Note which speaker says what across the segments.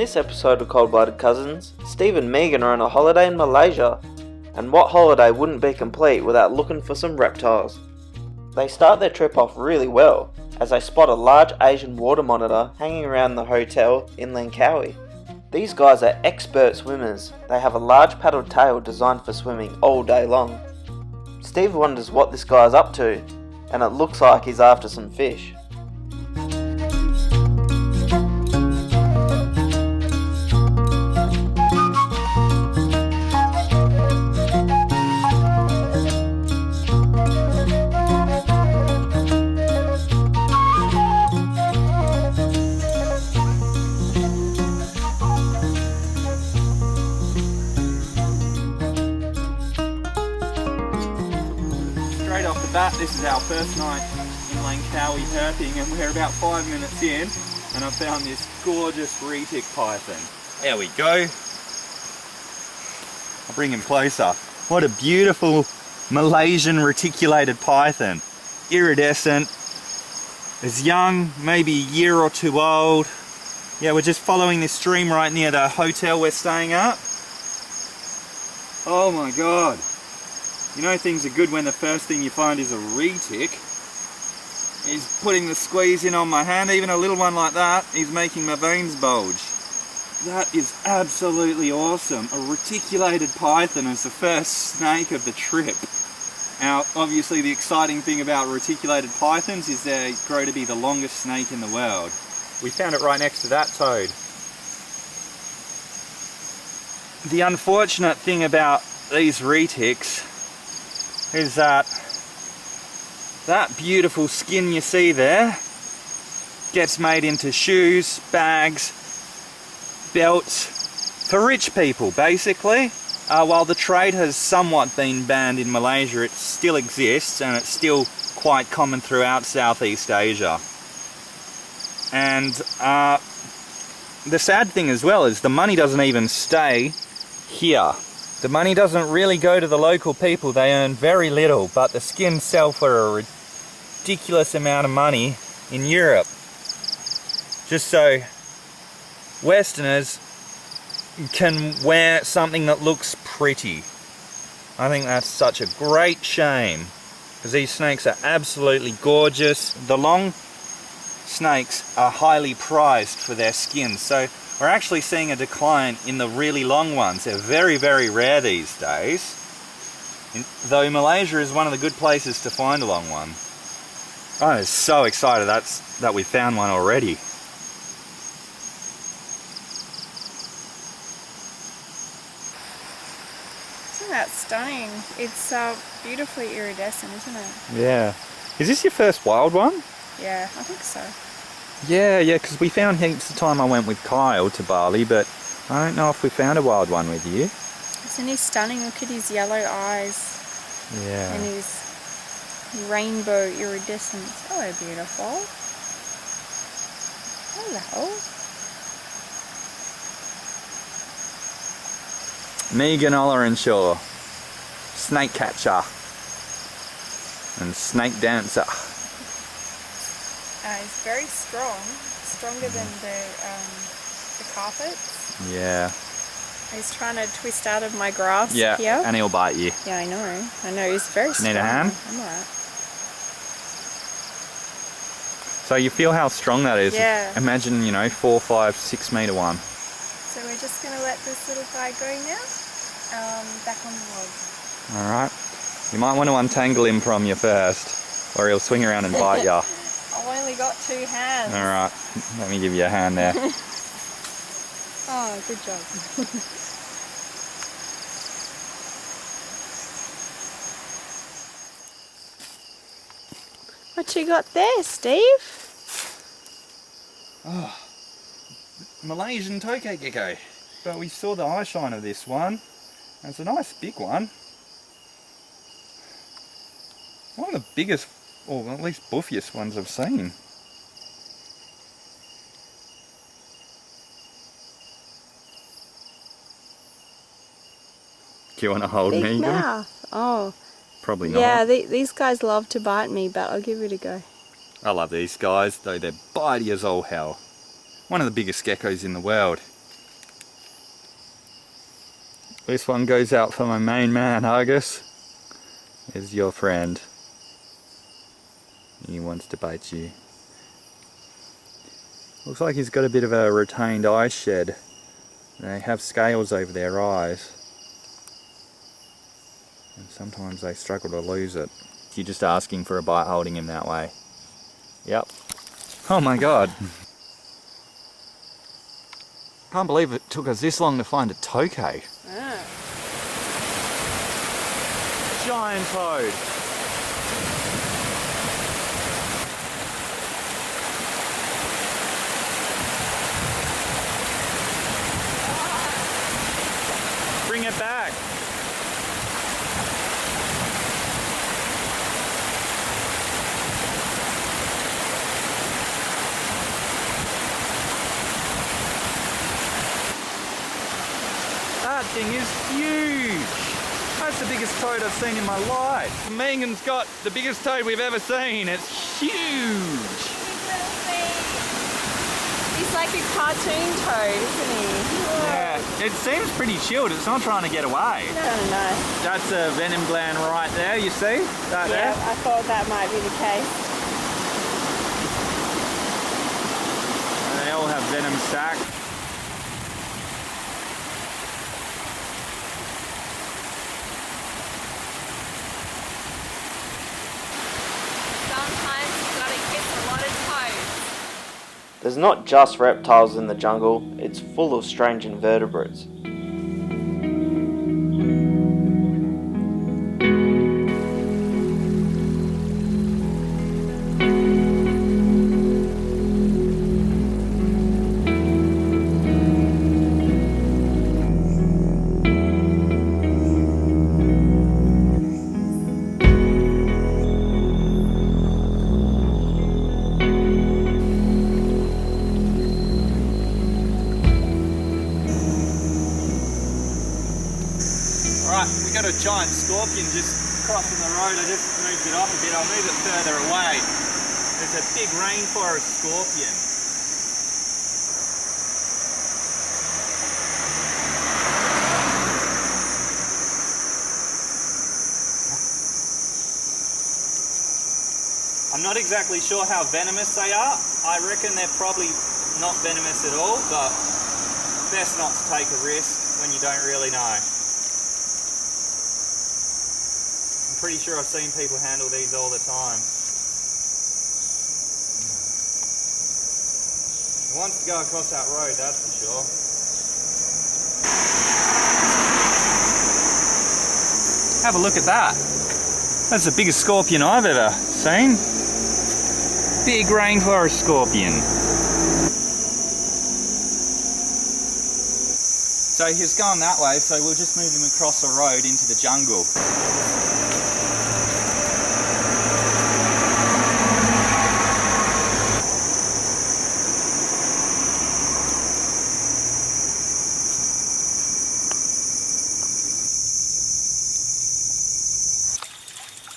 Speaker 1: this episode of Cold Blooded Cousins, Steve and Meegan are on a holiday in Malaysia, and what holiday wouldn't be complete without looking for some reptiles? They start their trip off really well, as they spot a large Asian water monitor hanging around the hotel in Langkawi. These guys are expert swimmers. They have a large paddled tail designed for swimming all day long. Steve wonders what this guy's up to, and it looks like he's after some fish.
Speaker 2: Straight off the bat, this is our first night in Langkawi herping, and we're about 5 minutes in, and I've found this gorgeous retic python. There we go. I'll bring him closer. What a beautiful Malaysian reticulated python. Iridescent, is young, maybe a year or two old. Yeah, we're just following this stream right near the hotel we're staying at. Oh my god. You know things are good when the first thing you find is a retic. He's putting the squeeze in on my hand, even a little one like that, he's making my veins bulge. That is absolutely awesome. A reticulated python is the first snake of the trip. Now, obviously the exciting thing about reticulated pythons is they grow to be the longest snake in the world. We found it right next to that toad. The unfortunate thing about these retics is that beautiful skin you see there gets made into shoes, bags, belts for rich people basically. While the trade has somewhat been banned in Malaysia, it still exists and it's still quite common throughout Southeast Asia. And the sad thing as well is the money doesn't even stay here. The money doesn't really go to the local people, they earn very little, but the skins sell for a ridiculous amount of money in Europe. Just so Westerners can wear something that looks pretty. I think that's such a great shame, because these snakes are absolutely gorgeous. The long snakes are highly prized for their skins, so we're actually seeing a decline in the really long ones. They're very, very rare these days. Though Malaysia is one of the good places to find a long one. I'm so excited that we found one already.
Speaker 3: Isn't that stunning? It's beautifully iridescent, isn't it?
Speaker 2: Yeah. Is this your first wild one?
Speaker 3: Yeah, I think so.
Speaker 2: Yeah, because we found heaps the time I went with Kyle to Bali, but I don't know if we found a wild one with you.
Speaker 3: Isn't he stunning? Look at his yellow eyes.
Speaker 2: Yeah.
Speaker 3: And his rainbow iridescence. Oh, they're beautiful. Hello.
Speaker 2: Meegan Ollerenshaw, snake catcher and snake dancer.
Speaker 3: He's very strong, stronger than the carpets.
Speaker 2: Yeah.
Speaker 3: He's trying to twist out of my grasp
Speaker 2: here.
Speaker 3: Yeah,
Speaker 2: and he'll bite you.
Speaker 3: Yeah, I know, he's very strong.
Speaker 2: Need a hand?
Speaker 3: I'm alright.
Speaker 2: So you feel how strong that is?
Speaker 3: Yeah.
Speaker 2: Imagine, 4, 5, 6 metre one.
Speaker 3: So we're just going to let this little guy go now, back on the log.
Speaker 2: Alright. You might want to untangle him from you first, or he'll swing around and bite you.
Speaker 3: I've only got 2 hands.
Speaker 2: Alright, let me give you a hand there.
Speaker 3: Oh, good job. What you got there, Steve?
Speaker 2: Oh, Malaysian tokay gecko. But we saw the eye shine of this one. And it's a nice big one. One of the biggest, or at least buffiest ones I've seen. Do you want to hold
Speaker 3: Big
Speaker 2: me?
Speaker 3: mouth. Oh.
Speaker 2: Probably not.
Speaker 3: Yeah, these guys love to bite me, but I'll give it a go.
Speaker 2: I love these guys, though they're bitey as all hell. One of the biggest geckos in the world. This one goes out for my main man, Argus. Is your friend. He wants to bite you. Looks like he's got a bit of a retained eye shed. They have scales over their eyes. And sometimes they struggle to lose it. You're just asking for a bite holding him that way. Yep. Oh my god. Can't believe it took us this long to find a tokay.
Speaker 3: Ah.
Speaker 2: Giant toad. Bring it back. That thing is huge. That's the biggest toad I've seen in my life. Meegan's got the biggest toad we've ever seen. It's huge.
Speaker 3: He's like a cartoon toad, isn't he?
Speaker 2: Yeah, it seems pretty chilled. It's not trying to get away.
Speaker 3: No.
Speaker 2: That's a venom gland right there, you see? That
Speaker 3: Yeah,
Speaker 2: there?
Speaker 3: I thought that might be the case.
Speaker 2: They all have venom sac.
Speaker 3: Sometimes you've got to kiss a lot of toads.
Speaker 1: There's not just reptiles in the jungle, it's full of strange invertebrates.
Speaker 2: Right, we got a giant scorpion just crossing the road. I just moved it off a bit. I'll move it further away. There's a big rainforest scorpion. I'm not exactly sure how venomous they are. I reckon they're probably not venomous at all, but best not to take a risk when you don't really know. I'm pretty sure I've seen people handle these all the time. It wants to go across that road, that's for sure. Have a look at that. That's the biggest scorpion I've ever seen. Big rainforest scorpion. So he's gone that way, so we'll just move him across the road into the jungle.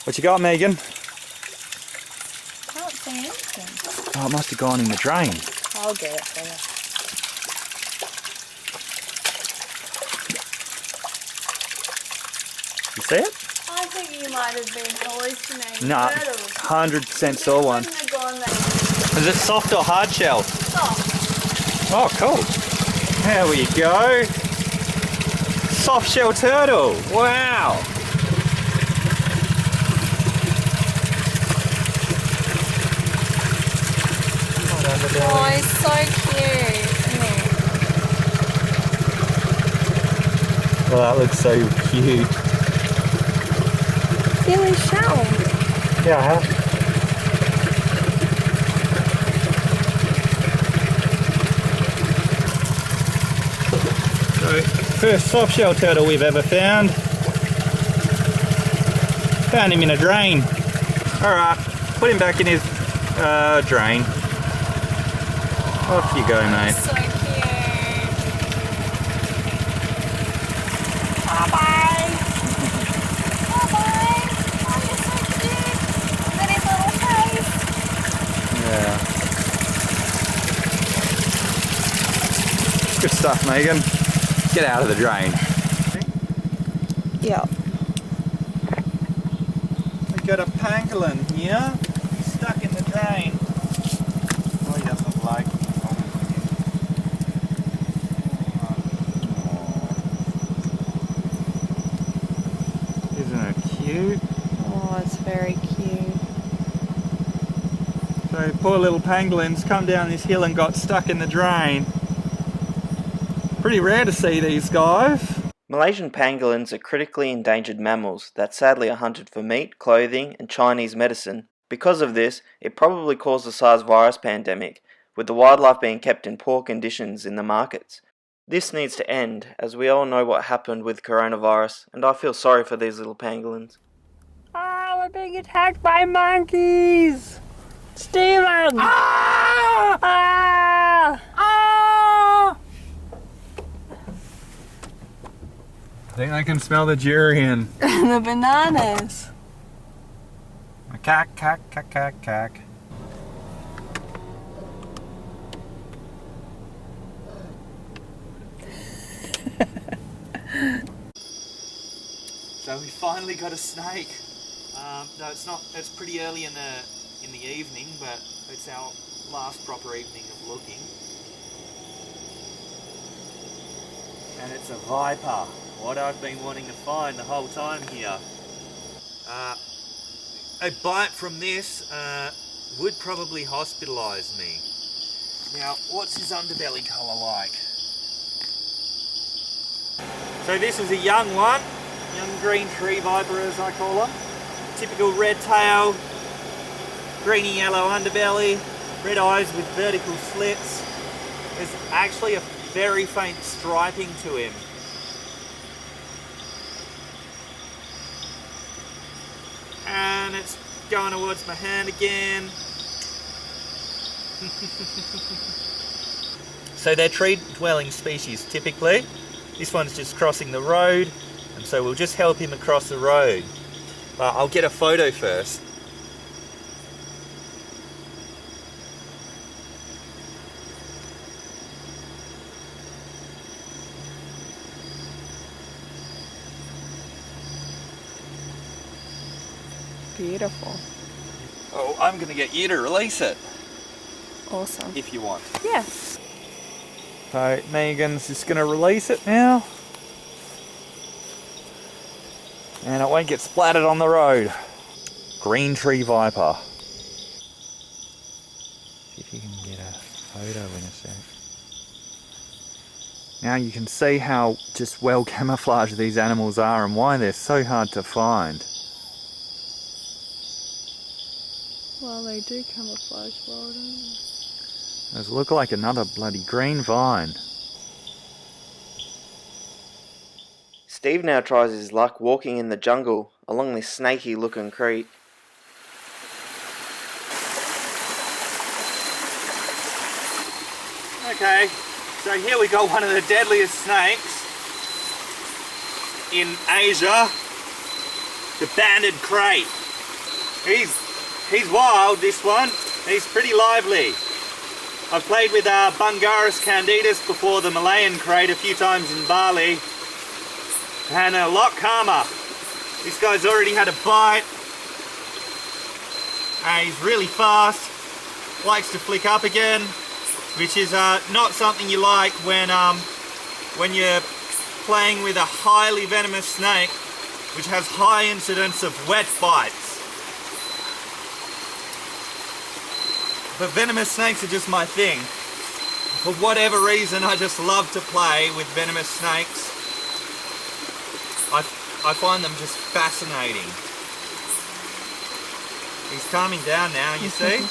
Speaker 2: What you got, Meegan?
Speaker 3: Can't see anything.
Speaker 2: Oh, it must have gone in the drain.
Speaker 3: I'll get it for you.
Speaker 2: You see it?
Speaker 3: I think you might have been hallucinating.
Speaker 2: Nah,
Speaker 3: Turtles.
Speaker 2: 100% saw one.
Speaker 3: Wouldn't have gone that
Speaker 2: Is it soft or hard shell?
Speaker 3: soft.
Speaker 2: Oh, cool. There we go. Soft shell turtle. Wow.
Speaker 3: Oh, he's so cute, isn't he?
Speaker 2: Well, that looks so cute.
Speaker 3: Feel his shell.
Speaker 2: Yeah, I have. So, first soft shell turtle we've ever found. Found him in a drain. Alright, put him back in his drain. Off you go, mate.
Speaker 3: So cute. Bye-bye. Bye-bye. Oh, you're so cute. Look at his little face.
Speaker 2: Yeah. Good stuff, Meegan. Get out of the drain.
Speaker 3: Yeah.
Speaker 2: We got a pangolin here, stuck in the drain. Oh, he doesn't like it. Isn't it cute?
Speaker 3: Oh, it's very cute.
Speaker 2: So poor little pangolins come down this hill and got stuck in the drain. Pretty rare to see these guys.
Speaker 1: Malaysian pangolins are critically endangered mammals that sadly are hunted for meat, clothing, and Chinese medicine. Because of this, it probably caused the SARS virus pandemic, with the wildlife being kept in poor conditions in the markets. This needs to end, as we all know what happened with coronavirus, and I feel sorry for these little pangolins.
Speaker 3: Ah, we're being attacked by monkeys! Steven! Ah! Ah! Ah!
Speaker 2: I think I can smell the durian.
Speaker 3: The bananas.
Speaker 2: Cack, cack, cack, cack, cack. So we finally got a snake. No, it's not. It's pretty early in the evening, but it's our last proper evening of looking. And it's a viper. What I've been wanting to find the whole time here. A bite from this would probably hospitalise me. Now, what's his underbelly colour like? So this is a young one, young green tree viper as I call them. Typical red tail, greeny yellow underbelly, red eyes with vertical slits. There's actually a very faint striping to him. And it's going towards my hand again. So they're tree-dwelling species typically. This one's just crossing the road, and so we'll just help him across the road. But I'll get a photo first.
Speaker 3: Beautiful.
Speaker 2: Oh, I'm going to get you to release it,
Speaker 3: Awesome.
Speaker 2: if you want.
Speaker 3: Yeah.
Speaker 2: So Meegan's just going to release it now. And it won't get splattered on the road. Green tree viper. See if you can get a photo in a sec. Now you can see how just well camouflaged these animals are and why they're so hard to find.
Speaker 3: Well, they do camouflage well, don't they?
Speaker 2: Those look like another bloody green vine.
Speaker 1: Steve now tries his luck walking in the jungle along this snaky looking creek.
Speaker 2: Okay, so here we got one of the deadliest snakes in Asia, the banded krait. He's wild, this one. He's pretty lively. I've played with Bungarus candidus before the Malayan krait a few times in Bali, and a lot calmer. This guy's already had a bite. He's really fast, likes to flick up again, which is not something you like when you're playing with a highly venomous snake which has high incidence of wet bites. But venomous snakes are just my thing. For whatever reason, I just love to play with venomous snakes. I find them just fascinating. He's calming down now, you see?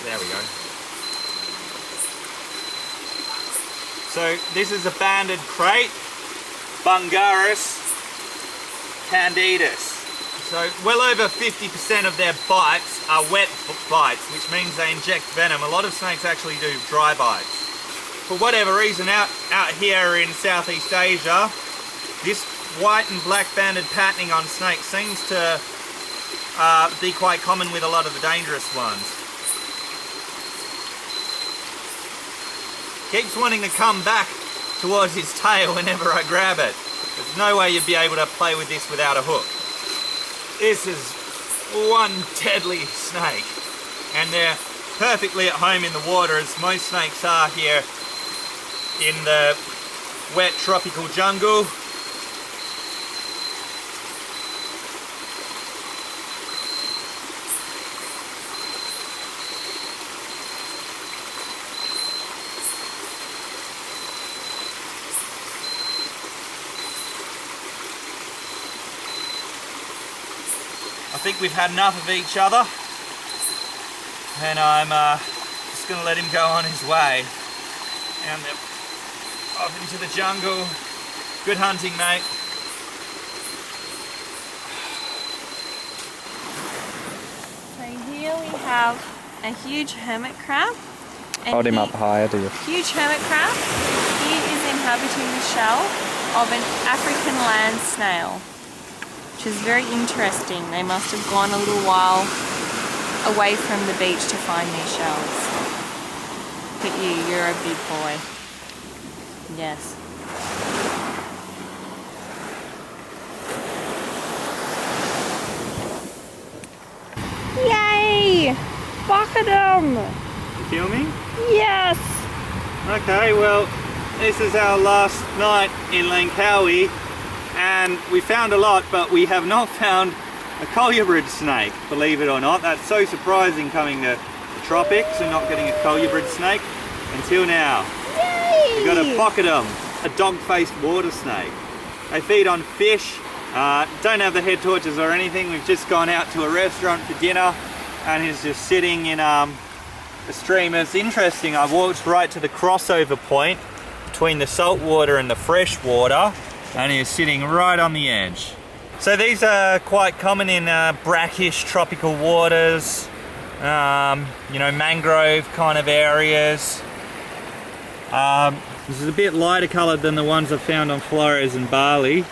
Speaker 2: There we go. So this is a banded krait, Bungarus candidus. So well over 50% of their bites are wet bites, which means they inject venom. A lot of snakes actually do dry bites. For whatever reason, out here in Southeast Asia, this white and black banded patterning on snakes seems to be quite common with a lot of the dangerous ones. Keeps wanting to come back towards his tail whenever I grab it. There's no way you'd be able to play with this without a hook. This is one deadly snake, and they're perfectly at home in the water, as most snakes are here in the wet tropical jungle. I think we've had enough of each other, and I'm just going to let him go on his way. And off into the jungle. Good hunting, mate.
Speaker 3: So here we have a huge hermit crab. And
Speaker 2: Hold him up higher, do you?
Speaker 3: Huge hermit crab. He is inhabiting the shell of an African land snail, which is very interesting. They must have gone a little while away from the beach to find these shells. Look at you, you're a big boy. Yes. Yay! Fuck at them!
Speaker 2: You filming?
Speaker 3: Yes!
Speaker 2: Okay, well, this is our last night in Langkawi, and we found a lot, but we have not found a colubrid snake, believe it or not. That's so surprising coming to the tropics and not getting a colubrid snake until now.
Speaker 3: Yay!
Speaker 2: We got a pocketum, a dog-faced water snake. They feed on fish, don't have the head torches or anything. We've just gone out to a restaurant for dinner, and he's just sitting in the stream. It's interesting, I walked right to the crossover point between the salt water and the fresh water, and he's sitting right on the edge. So these are quite common in brackish tropical waters, you know, mangrove kind of areas. This is a bit lighter coloured than the ones I've found on Flores and Bali,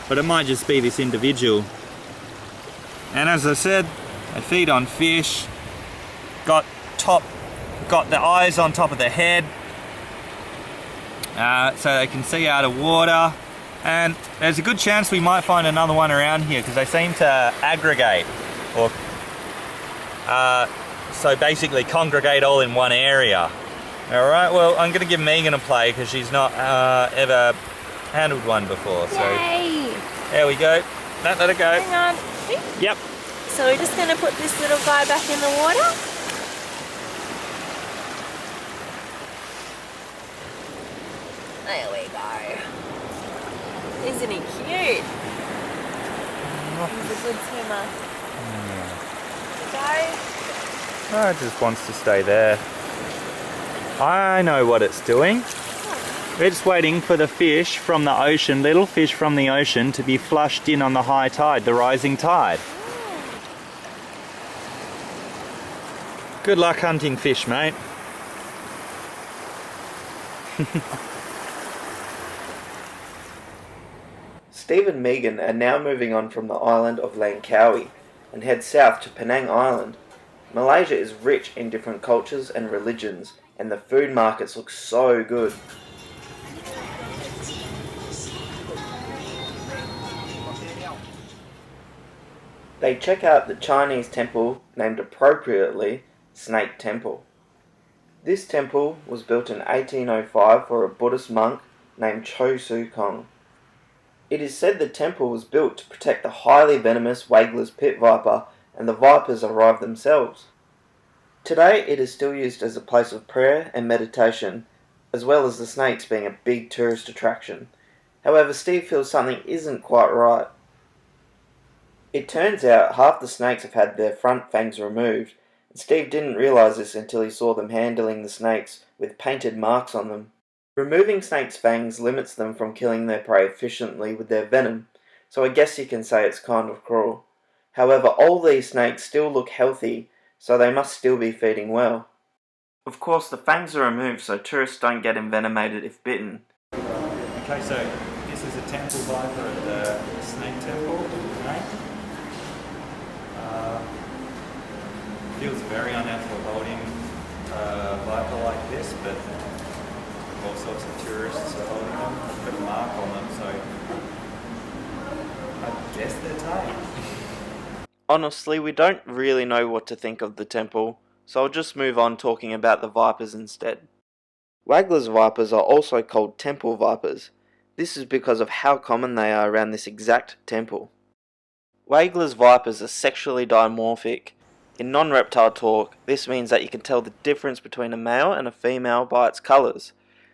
Speaker 2: but it might just be this individual. And as I said, they feed on fish, got the eyes on top of the head, so they can see out of water. And there's a good chance we might find another one around here because they seem to aggregate, or so basically congregate all in one area. Alright, well, I'm going to give Meegan a play because she's not ever handled one before. So
Speaker 3: Yay!
Speaker 2: there we go. No, let it go.
Speaker 3: Hang on.
Speaker 2: Yep.
Speaker 3: So we're just going to put this little guy back in the water. There we go. Isn't he cute? He's a good swimmer. Go.
Speaker 2: Oh, it just wants to stay there. I know what it's doing. It's waiting for the fish from the ocean, little fish from the ocean, to be flushed in on the high tide, the rising tide. Good luck hunting fish, mate.
Speaker 1: Steve and Meegan are now moving on from the island of Langkawi and head south to Penang Island. Malaysia is rich in different cultures and religions, and the food markets look so good. They check out the Chinese temple named appropriately Snake Temple. This temple was built in 1805 for a Buddhist monk named Cho Su Kong. It is said the temple was built to protect the highly venomous Wagler's pit viper, and the vipers arrived themselves. Today it is still used as a place of prayer and meditation, as well as the snakes being a big tourist attraction. However, Steve feels something isn't quite right. It turns out half the snakes have had their front fangs removed, and Steve didn't realise this until he saw them handling the snakes with painted marks on them. Removing snakes' fangs limits them from killing their prey efficiently with their venom, so I guess you can say it's kind of cruel. However, all these snakes still look healthy, so they must still be feeding well. Of course, the fangs are removed so tourists don't get envenomated if bitten.
Speaker 2: Okay, so this is a temple viper at the snake temple in Krait. Feels very unethical holding a viper like this, but all sorts of tourists are holding them. They've got a mark on them, so I guess they're tame.
Speaker 1: Honestly, we don't really know what to think of the temple, so I'll just move on talking about the vipers instead. Wagler's vipers are also called temple vipers. This is because of how common they are around this exact temple. Wagler's vipers are sexually dimorphic. In non-reptile talk, this means that you can tell the difference between a male and a female by its colours.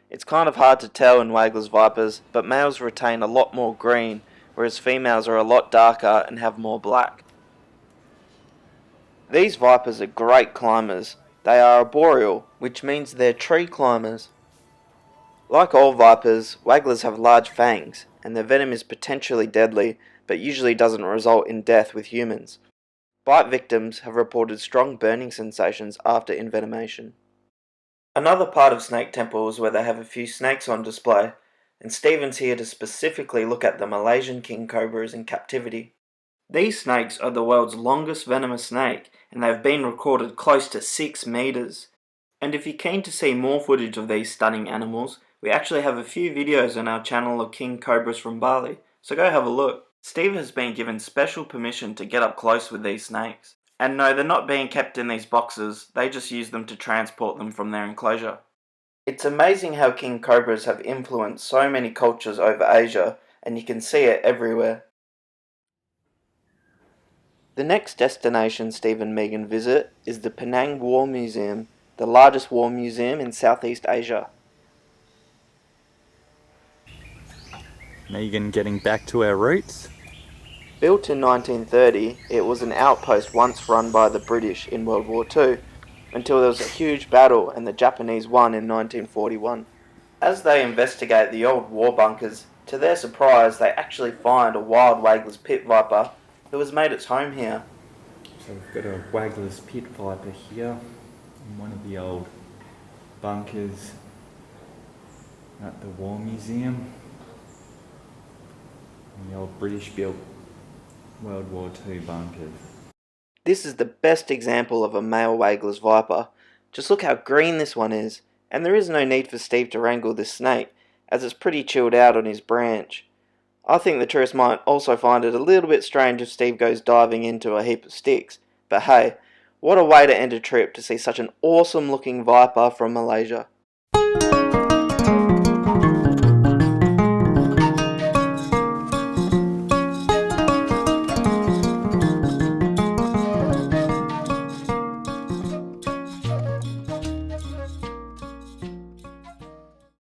Speaker 1: It's kind of hard to tell in Wagler's vipers, but males retain a lot more green, whereas females are a lot darker and have more black. These vipers are great climbers. They are arboreal, which means they're tree climbers. Like all vipers, wagglers have large fangs, and their venom is potentially deadly, but usually doesn't result in death with humans. Bite victims have reported strong burning sensations after envenomation. Another part of snake temple is where they have a few snakes on display, and Stephen's here to specifically look at the Malaysian king cobras in captivity. These snakes are the world's longest venomous snake, and they have been recorded close to 6 meters. And if you're keen to see more footage of these stunning animals, we actually have a few videos on our channel of king cobras from Bali, so go have a look. Steve has been given special permission to get up close with these snakes. And no, they're not being kept in these boxes, they just use them to transport them from their enclosure. It's amazing how king cobras have influenced so many cultures over Asia, and you can see it everywhere. The next destination Steve and Meegan visit is the Penang War Museum, the largest war museum in Southeast Asia.
Speaker 2: Meegan getting back to our roots.
Speaker 1: Built in 1930, it was an outpost once run by the British in World War II, until there was a huge battle and the Japanese won in 1941. As they investigate the old war bunkers, to their surprise they actually find a wild Wagler's pit viper who has made its home here.
Speaker 2: So we've got a Wagler's pit viper here in one of the old bunkers at the War Museum. And the old British built World War II bunkers.
Speaker 1: This is the best example of a male Wagler's viper. Just look how green this one is, and there is no need for Steve to wrangle this snake, as it's pretty chilled out on his branch. I think the tourists might also find it a little bit strange if Steve goes diving into a heap of sticks, but hey, what a way to end a trip to see such an awesome looking viper from Malaysia.